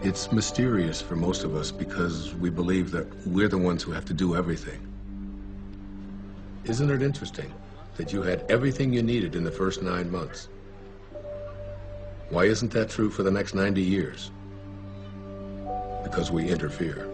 It's mysterious for most of us because we believe that we're the ones who have to do everything. Isn't it interesting that you had everything you needed in the first 9 months? Why isn't that true for the next 90 years? Because we interfere.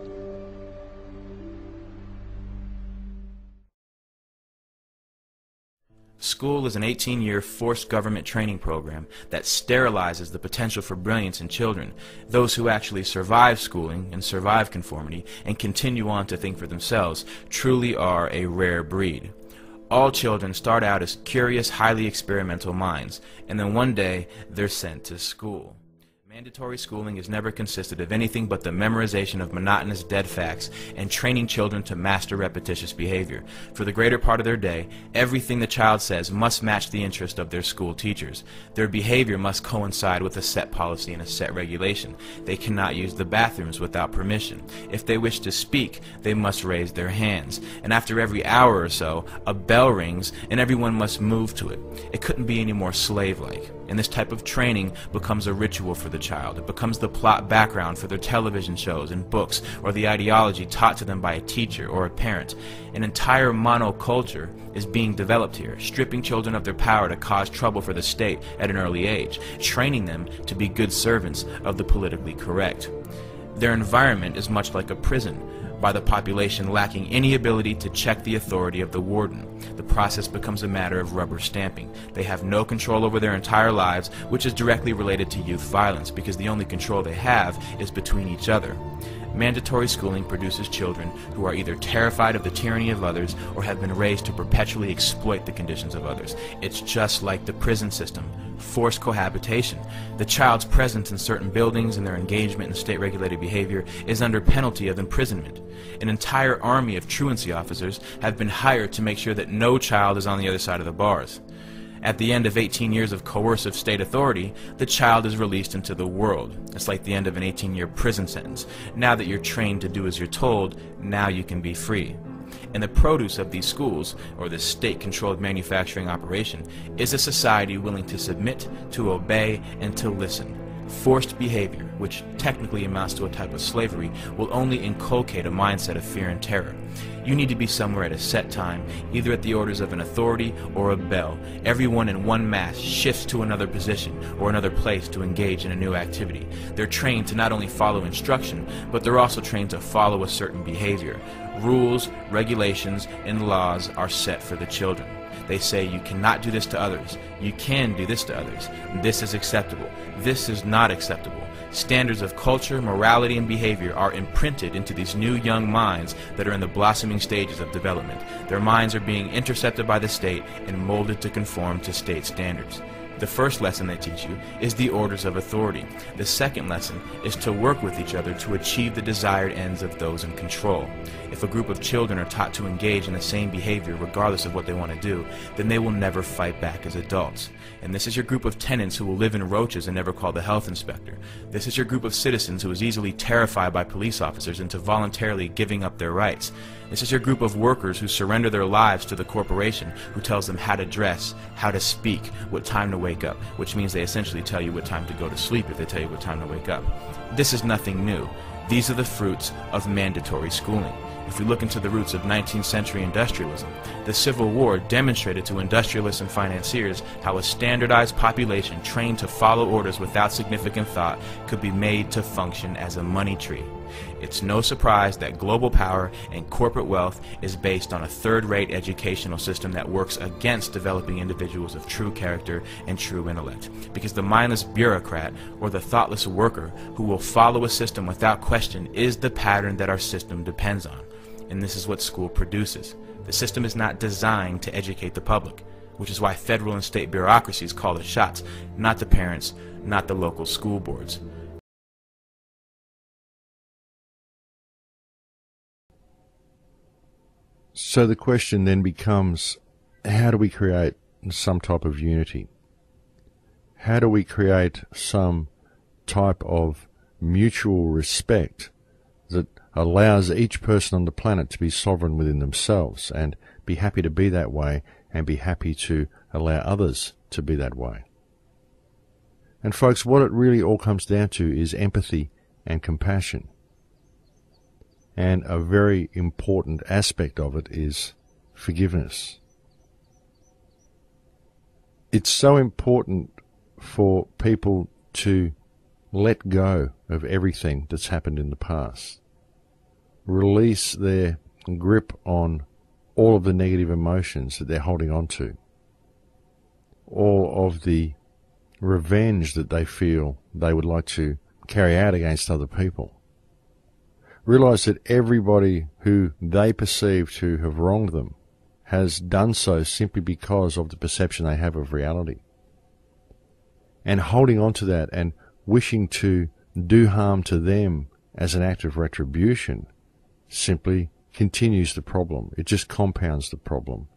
School is an 18-year forced government training program that sterilizes the potential for brilliance in children. Those who actually survive schooling and survive conformity and continue on to think for themselves truly are a rare breed. All children start out as curious, highly experimental minds, and then one day they're sent to school. Mandatory schooling has never consisted of anything but the memorization of monotonous dead facts and training children to master repetitious behavior. For the greater part of their day, everything the child says must match the interest of their school teachers. Their behavior must coincide with a set policy and a set regulation. They cannot use the bathrooms without permission. If they wish to speak, they must raise their hands. And after every hour or so, a bell rings and everyone must move to it. It couldn't be any more slave-like. And this type of training becomes a ritual for the child. It becomes the plot background for their television shows and books, or the ideology taught to them by a teacher or a parent. An entire monoculture is being developed here, stripping children of their power to cause trouble for the state at an early age, training them to be good servants of the politically correct. Their environment is much like a prison, by the population lacking any ability to check the authority of the warden. The process becomes a matter of rubber stamping. They have no control over their entire lives, which is directly related to youth violence, because the only control they have is between each other. Mandatory schooling produces children who are either terrified of the tyranny of others or have been raised to perpetually exploit the conditions of others. It's just like the prison system. Forced cohabitation. The child's presence in certain buildings and their engagement in state-regulated behavior is under penalty of imprisonment. An entire army of truancy officers have been hired to make sure that no child is on the other side of the bars. At the end of 18 years of coercive state authority, the child is released into the world. It's like the end of an 18-year prison sentence. Now that you're trained to do as you're told, now you can be free. And the produce of these schools, or this state-controlled manufacturing operation, is a society willing to submit, to obey, and to listen. Forced behavior, which technically amounts to a type of slavery, will only inculcate a mindset of fear and terror. You need to be somewhere at a set time, either at the orders of an authority or a bell. Everyone in one mass shifts to another position or another place to engage in a new activity. They're trained to not only follow instruction, but they're also trained to follow a certain behavior. Rules, regulations, and laws are set for the children. They say you cannot do this to others. You can do this to others. This is acceptable. This is not acceptable. Standards of culture, morality, and behavior are imprinted into these new young minds that are in the blossoming stages of development. Their minds are being intercepted by the state and molded to conform to state standards. The first lesson they teach you is the orders of authority. The second lesson is to work with each other to achieve the desired ends of those in control. If a group of children are taught to engage in the same behavior regardless of what they want to do, then they will never fight back as adults. And this is your group of tenants who will live in roaches and never call the health inspector. This is your group of citizens who is easily terrified by police officers into voluntarily giving up their rights. This is your group of workers who surrender their lives to the corporation who tells them how to dress, how to speak, what time to wake up, which means they essentially tell you what time to go to sleep if they tell you what time to wake up. This is nothing new. These are the fruits of mandatory schooling. If we look into the roots of 19th century industrialism, the Civil War demonstrated to industrialists and financiers how a standardized population trained to follow orders without significant thought could be made to function as a money tree. It's no surprise that global power and corporate wealth is based on a third-rate educational system that works against developing individuals of true character and true intellect. Because the mindless bureaucrat or the thoughtless worker who will follow a system without question is the pattern that our system depends on. And this is what school produces. The system is not designed to educate the public, which is why federal and state bureaucracies call the shots, not the parents, not the local school boards. So the question then becomes, how do we create some type of unity? How do we create some type of mutual respect that allows each person on the planet to be sovereign within themselves and be happy to be that way and be happy to allow others to be that way? And folks, what it really all comes down to is empathy and compassion. And a very important aspect of it is forgiveness. It's so important for people to let go of everything that's happened in the past. Release their grip on all of the negative emotions that they're holding on to. All of the revenge that they feel they would like to carry out against other people. Realize that everybody who they perceive to have wronged them has done so simply because of the perception they have of reality. And holding on to that and wishing to do harm to them as an act of retribution simply continues the problem. It just compounds the problem.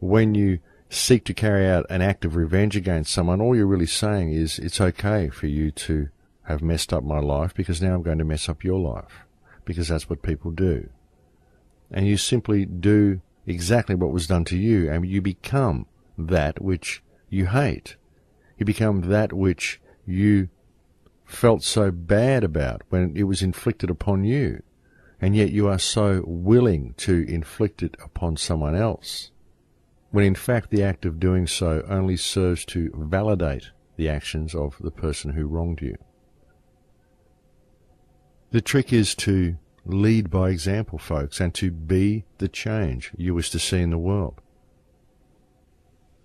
When you seek to carry out an act of revenge against someone, all you're really saying is, it's okay for you to have messed up my life because now I'm going to mess up your life, because that's what people do. And you simply do exactly what was done to you, and you become that which you hate. You become that which you felt so bad about when it was inflicted upon you, and yet you are so willing to inflict it upon someone else, when in fact the act of doing so only serves to validate the actions of the person who wronged you. The trick is to lead by example, folks, and to be the change you wish to see in the world.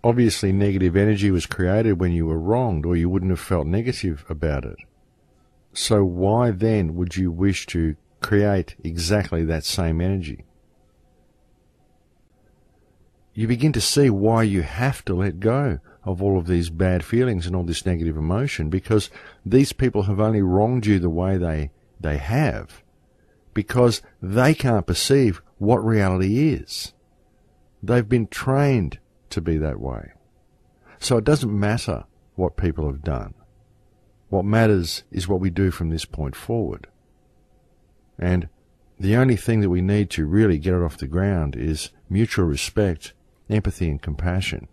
Obviously, negative energy was created when you were wronged, or you wouldn't have felt negative about it. So why then would you wish to create exactly that same energy? You begin to see why you have to let go of all of these bad feelings and all this negative emotion, because these people have only wronged you the way they have because they can't perceive what reality is. They've been trained to be that way. So it doesn't matter what people have done. What matters is what we do from this point forward. And the only thing that we need to really get it off the ground is mutual respect, empathy, and compassion.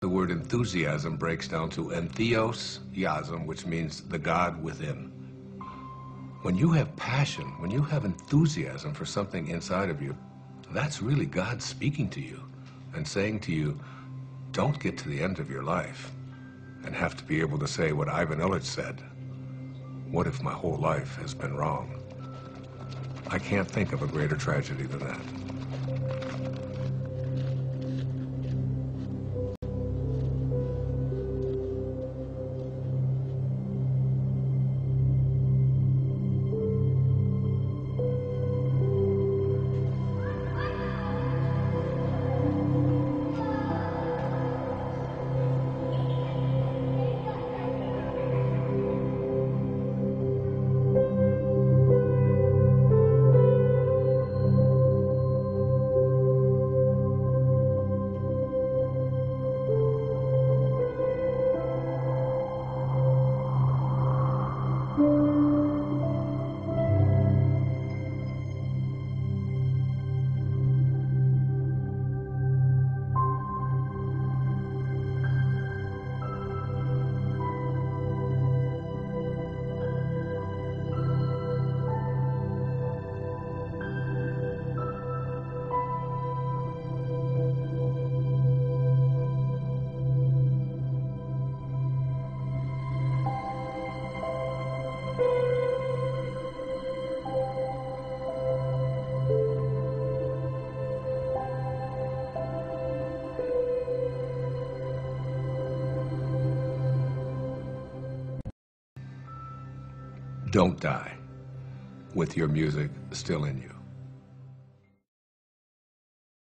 The word enthusiasm breaks down to entheos-iasm, which means the God within. When you have passion, when you have enthusiasm for something inside of you, that's really God speaking to you and saying to you, don't get to the end of your life and have to be able to say what Ivan Illich said. What if my whole life has been wrong? I can't think of a greater tragedy than that. Don't die with your music still in you.